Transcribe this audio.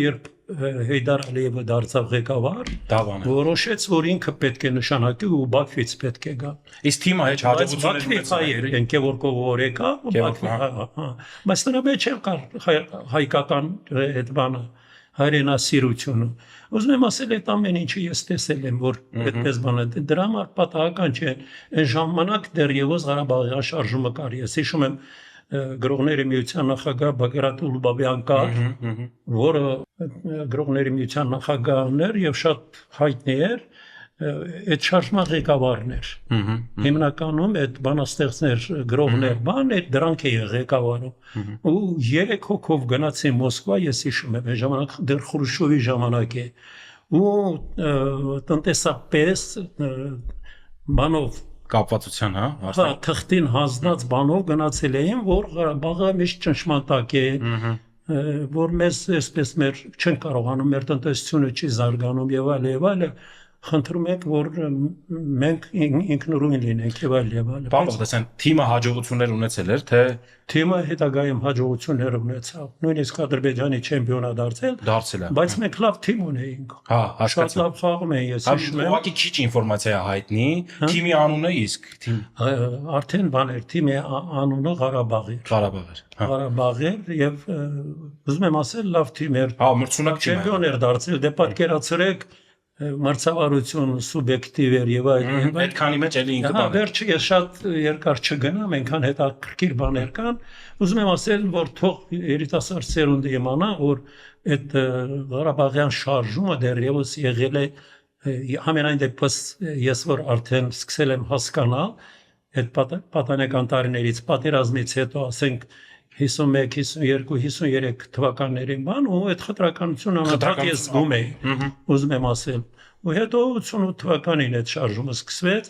երբ Heydar Ալիևը դարձավ ղեկավար, Դավանը որոշեց, որ ինքը պետք է նշանակի ու Բաքվից պետք է գա։ Իսկ թիմը հեչ հաջողություններ ունեցել են Կևորկով որեկա, բայց նրա մեջ կար հայկական այդ բանը, հայրենասիրությունը։ Ուզում եմ ասել, այդ ամեն ինչը ես տեսել եմ, որ այդպես բանը դրա համար պատահական չէ։ Այն ժամանակ դեռևս Ղարաբաղի շարժումը կար։ Ես հիշում եմ Գրողների միության նախագահ Բագրատ Ուլուբաբյան կար, որը Գրողների միության նախագահն էր եւ շատ հայտնի էր, այդ շարժման ղեկավարն էր։ Հիմնականում այդ բանաստեղծներ, գրողներ, այդ դրանք էին ղեկավարում։ Ու 3 հոգով գնացին Մոսկվա, ես հիշում եմ, այն ժամանակ դեռ Խրուշչովի ժամանակ է։ Ու տնտեսապես բանով կապվածության, հա, թղթին հանձնած բանով գնացել էին, որ Ղարաբաղը միշտ ճնշմարտակ է, որ մեզ այսպես մեր չեն կարողանում, մեր տնտեսությունը չի զարգանում եւ այլ, խնդրում ենք, որ մենք ինքնուրույն լինենք եւ այլ։ Պարոն Ղուկասյան, թիմը հաջողություններ ունեցել էր, թե թիմը հետագայում հաջողություններ ունեցավ։ Նույնիսկ Ադրբեջանի չեմպիոնա դարձել, բայց մենք լավ թիմ ունեինք։ Հա, շատ լավ խաղում էին, ես հիշում եմ։ Ուղղակի քիչ ինֆորմացիա հայտնի, թիմի անունը իսկ թիմ արդեն բաներ, թիմի անունը Ղարաբաղ էր եւ ուզում եմ ասել լավ թիմ էր։ Հա, մրցունակ թիմ չեմպիոն էր դարձել, դե պատկերացրեք մրցավարություն սուբյեկտիվ էր եւ այլն։ Այդ քանի մեջ էլի ինքը բան։ Վերջը ես շատ երկար չգնամ, այնքան հետաքրքիր բաներ կան։ Ուզում եմ ասել, որ թող երիտասարդ սերունդը իմանա, որ այդ Ղարաբաղյան շարժումը դեռևս եղել է ամենայն դեպս ես որ արդեն սկսել եմ հասկանալ այդ պատանեկան տարիներից պատերազմից հետո, ասենք 51, 52, 53 թվականներին բան ու այդ խտրականությունը անընդհատ ես զգում էի, ուզում եմ ասել։ Ու հետո 88 թվականին այդ շարժումը սկսվեց։